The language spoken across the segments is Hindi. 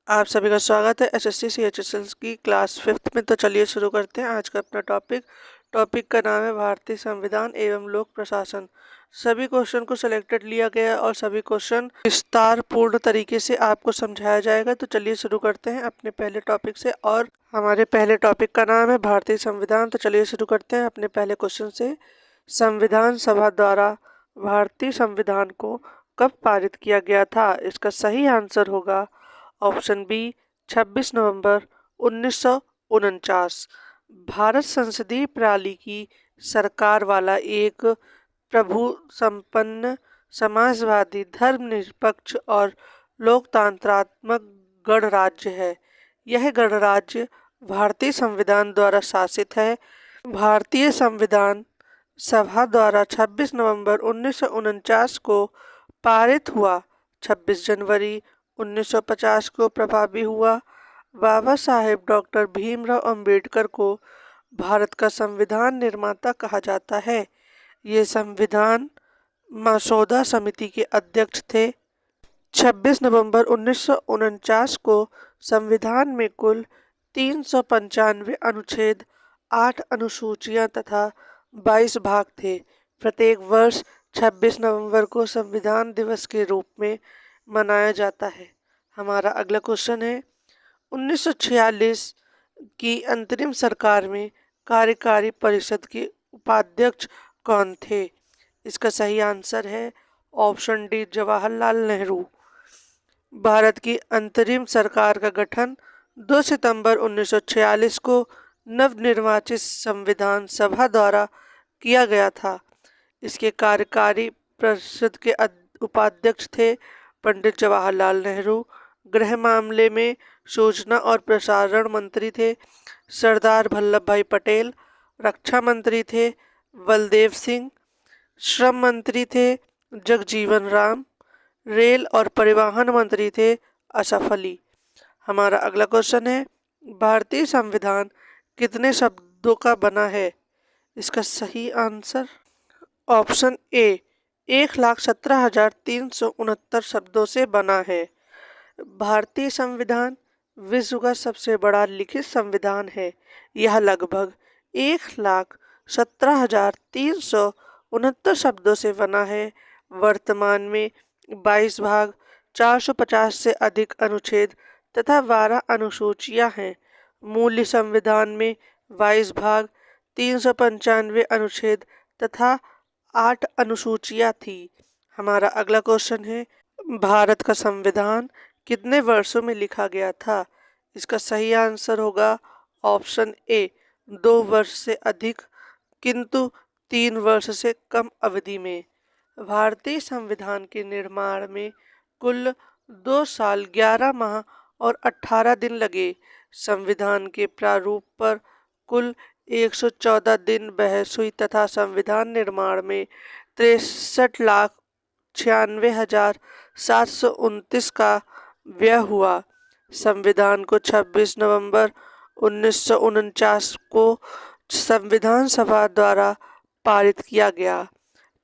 आप सभी का स्वागत है एसएससी सीएचएसएल की क्लास 5th में। तो चलिए शुरू करते हैं आज का अपना टॉपिक का नाम है भारतीय संविधान एवं लोक प्रशासन। सभी क्वेश्चन को सिलेक्टेड लिया गया है और सभी क्वेश्चन विस्तार पूर्ण तरीके से आपको समझाया जाएगा। तो चलिए शुरू करते हैं अपने पहले टॉपिक से। और हमारे पहले टॉपिक का नाम है भारतीय संविधान। तो चलिए शुरू करते हैं अपने पहले क्वेश्चन से। संविधान सभा द्वारा भारतीय संविधान को कब पारित किया गया था? इसका सही आंसर होगा ऑप्शन बी 26 नवंबर 1949। भारत संसदीय प्रणाली की सरकार वाला एक प्रभु संपन्न समाजवादी धर्मनिरपेक्ष और लोकतंत्रात्मक गणराज्य है। यह गणराज्य भारतीय संविधान द्वारा शासित है। भारतीय संविधान सभा द्वारा 26 नवंबर 1949 को पारित हुआ। 26 जनवरी 1950 को प्रभावी हुआ। बाबा साहेब डॉक्टर भीमराव अंबेडकर को भारत का संविधान निर्माता कहा जाता है। ये संविधान मसौदा समिति के अध्यक्ष थे। 26 नवंबर 1949 को संविधान में कुल 395 अनुच्छेद, 8 अनुसूचियां तथा 22 भाग थे। प्रत्येक वर्ष 26 नवंबर को संविधान दिवस के रूप में मनाया जाता है। हमारा अगला क्वेश्चन है 1946 की अंतरिम सरकार में कार्यकारी परिषद के उपाध्यक्ष कौन थे? इसका सही आंसर है ऑप्शन डी जवाहरलाल नेहरू। भारत की अंतरिम सरकार का गठन 2 सितंबर 1946 को नवनिर्वाचित संविधान सभा द्वारा किया गया था। इसके कार्यकारी परिषद के उपाध्यक्ष थे पंडित जवाहरलाल नेहरू। गृह मामले में सूचना और प्रसारण मंत्री थे सरदार वल्लभ भाई पटेल। रक्षा मंत्री थे बलदेव सिंह। श्रम मंत्री थे जगजीवन राम। रेल और परिवहन मंत्री थे असफ अली। हमारा अगला क्वेश्चन है भारतीय संविधान कितने शब्दों का बना है? इसका सही आंसर ऑप्शन ए 1,17,369 शब्दों से बना है। भारतीय संविधान विश्व का सबसे बड़ा लिखित संविधान है। यह लगभग 1,17,369 शब्दों से बना है। वर्तमान में 22 भाग, 450 से अधिक अनुच्छेद तथा 12 अनुसूचियां हैं। मूल संविधान में 22 भाग, 395 अनुच्छेद तथा 8 अनुसूचियां थी। हमारा अगला क्वेश्चन है भारत का संविधान कितने वर्षों में लिखा गया था? इसका सही आंसर होगा ऑप्शन ए 2 वर्ष से अधिक किंतु 3 वर्ष से कम अवधि में। भारतीय संविधान के निर्माण में कुल 2 साल 11 माह और 18 दिन लगे। संविधान के प्रारूप पर कुल 114 दिन बहस हुई तथा संविधान निर्माण में 63,96,729 का व्यय हुआ। संविधान को 26 नवंबर 1949 को संविधान सभा द्वारा पारित किया गया।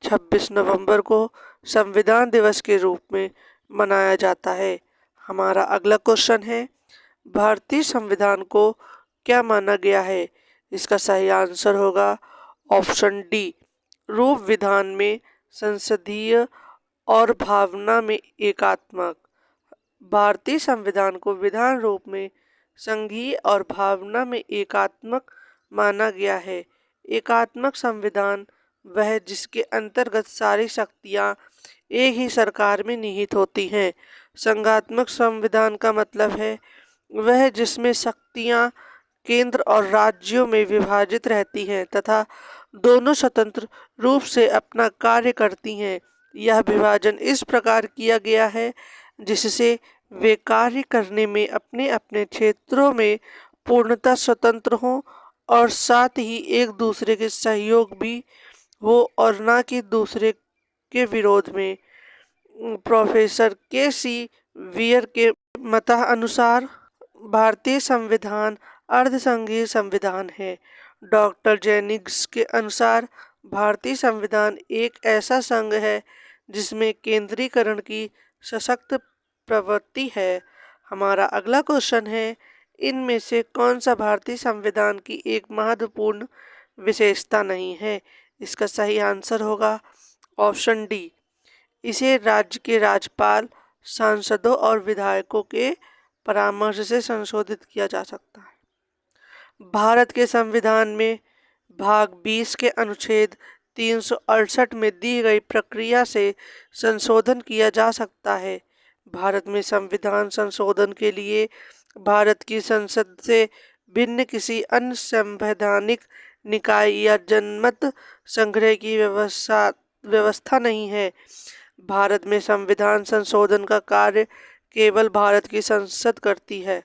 26 नवंबर को संविधान दिवस के रूप में मनाया जाता है। हमारा अगला क्वेश्चन है भारतीय संविधान को क्या माना गया है? इसका सही आंसर होगा ऑप्शन डी रूप विधान में संसदीय और भावना में एकात्मक। भारतीय संविधान को विधान रूप में संघीय और भावना में एकात्मक माना गया है। एकात्मक संविधान वह जिसके अंतर्गत सारी शक्तियां एक ही सरकार में निहित होती हैं। संघात्मक संविधान का मतलब है वह जिसमें शक्तियां केंद्र और राज्यों में विभाजित रहती हैं तथा दोनों स्वतंत्र रूप से अपना कार्य करती हैं। यह विभाजन इस प्रकार किया गया है जिससे वे कार्य करने में अपने अपने क्षेत्रों में पूर्णतः स्वतंत्र हों और साथ ही एक दूसरे के सहयोग भी हो और न कि दूसरे के विरोध में। Professor KC. वियर के मतानुसार भारतीय संविधान अर्धसंघीय संविधान है। डॉक्टर जेनिंग्स के अनुसार भारतीय संविधान एक ऐसा संघ है जिसमें केंद्रीकरण की सशक्त प्रवृत्ति है। हमारा अगला क्वेश्चन है, इनमें से कौन सा भारतीय संविधान की एक महत्वपूर्ण विशेषता नहीं है? इसका सही आंसर होगा ऑप्शन डी, इसे राज्य के राज्यपाल, सांसदों और विधायकों के परामर्श से संशोधित किया जा सकता है। भारत के संविधान में भाग 20 के अनुच्छेद 368 में दी गई प्रक्रिया से संशोधन किया जा सकता है। भारत में संविधान संशोधन के लिए भारत की संसद से भिन्न किसी अन्य संवैधानिक निकाय या जनमत संग्रह की व्यवस्था नहीं है। भारत में संविधान संशोधन का कार्य केवल भारत की संसद करती है।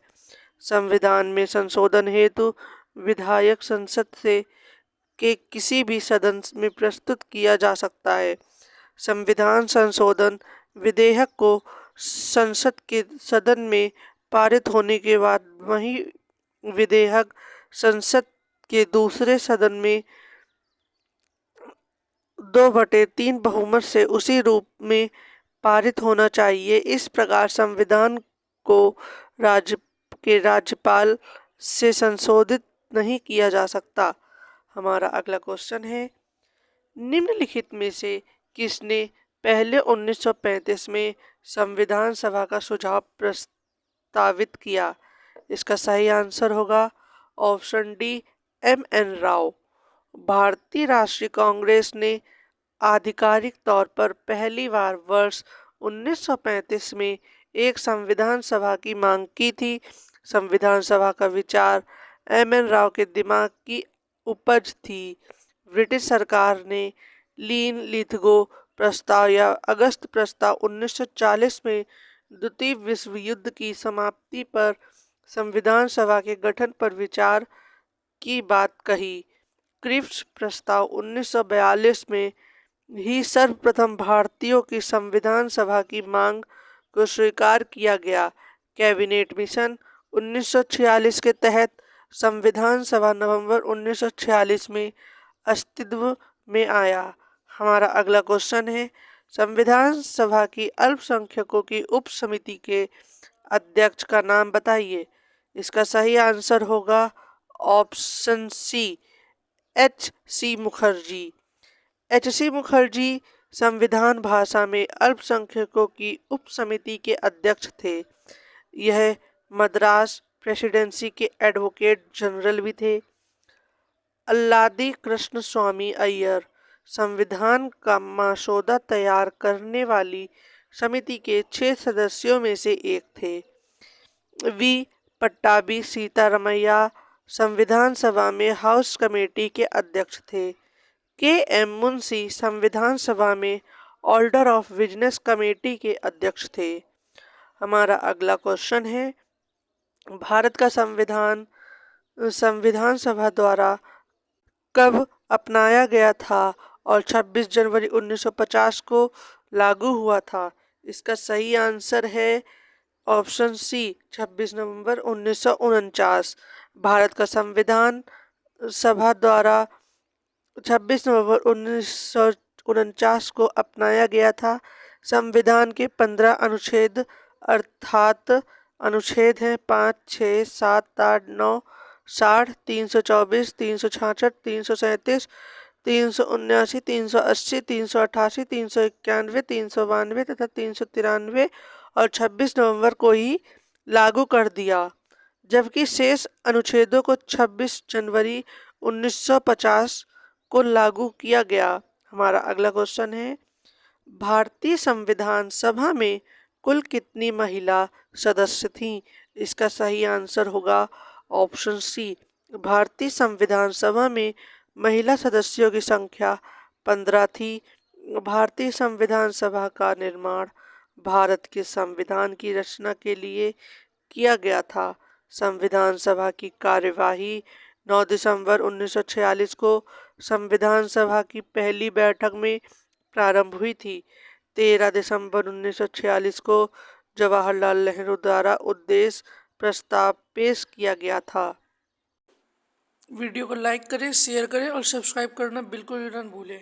संविधान में संशोधन हेतु विधायक संसद से के किसी भी सदन में प्रस्तुत किया जा सकता है। संविधान संशोधन विधेयक को संसद के सदन में पारित होने के बाद वही विधेयक संसद के दूसरे सदन में 2/3 बहुमत से उसी रूप में पारित होना चाहिए। इस प्रकार संविधान को राज्यपाल से संशोधित नहीं किया जा सकता। हमारा अगला क्वेश्चन है, निम्नलिखित में से किसने पहले 1935 में संविधान सभा का सुझाव प्रस्तावित किया? इसका सही आंसर होगा ऑप्शन डी, एम.एन. राव। भारतीय राष्ट्रीय कांग्रेस ने आधिकारिक तौर पर पहली बार वर्ष 1935 में एक संविधान सभा की मांग की थी। संविधान सभा का विचार एम.एन. राव के दिमाग की उपज थी। ब्रिटिश सरकार ने लीन लिथगो प्रस्ताव या अगस्त प्रस्ताव 1940 में द्वितीय विश्व युद्ध की समाप्ति पर संविधान सभा के गठन पर विचार की बात कही। क्रिप्स प्रस्ताव 1942 में ही सर्वप्रथम भारतीयों की संविधान सभा की मांग को स्वीकार किया गया। कैबिनेट मिशन 1946 के तहत संविधान सभा नवंबर 1946 में अस्तित्व में आया। हमारा अगला क्वेश्चन है, संविधान सभा की अल्पसंख्यकों की उप समिति के अध्यक्ष का नाम बताइए। इसका सही आंसर होगा ऑप्शन सी, एच.सी. मुखर्जी। एच.सी. मुखर्जी संविधान भाषा में अल्पसंख्यकों की उप समिति के अध्यक्ष थे। यह मद्रास प्रेसिडेंसी के एडवोकेट जनरल भी थे। अल्लादी कृष्ण स्वामी अय्यर संविधान का मसौदा तैयार करने वाली समिति के 6 सदस्यों में से एक थे। वी. पट्टाभी सीतारमैया संविधान सभा में हाउस कमेटी के अध्यक्ष थे। के.एम. मुंशी संविधान सभा में ऑर्डर ऑफ बिजनेस कमेटी के अध्यक्ष थे। हमारा अगला क्वेश्चन है, भारत का संविधान सभा द्वारा कब अपनाया गया था और 26 जनवरी 1950 को लागू हुआ था? इसका सही आंसर है ऑप्शन सी, 26 नवंबर 1949। भारत का संविधान सभा द्वारा 26 नवंबर 1949 को अपनाया गया था। संविधान के 15 अनुच्छेद अर्थात अनुच्छेद हैं 5, 6, 7, 8, 9, 60, 324, 366, 337, 379, 380, 388, 391, 392 तथा 393 और 26 नवंबर को ही लागू कर दिया, जबकि शेष अनुच्छेदों को 26 जनवरी 1950 को लागू किया गया। हमारा अगला क्वेश्चन है, भारतीय संविधान सभा में कुल कितनी महिला सदस्य थीं? इसका सही आंसर होगा ऑप्शन सी, भारतीय संविधान सभा में महिला सदस्यों की संख्या 15 थी। भारतीय संविधान सभा का निर्माण भारत के संविधान की रचना के लिए किया गया था। संविधान सभा की कार्यवाही 9 दिसंबर 1946 को संविधान सभा की पहली बैठक में प्रारंभ हुई थी। 13 दिसंबर 1946 को जवाहरलाल नेहरू द्वारा उद्देश्य प्रस्ताव पेश किया गया था। वीडियो को लाइक करें, शेयर करें और सब्सक्राइब करना बिल्कुल भी न भूलें।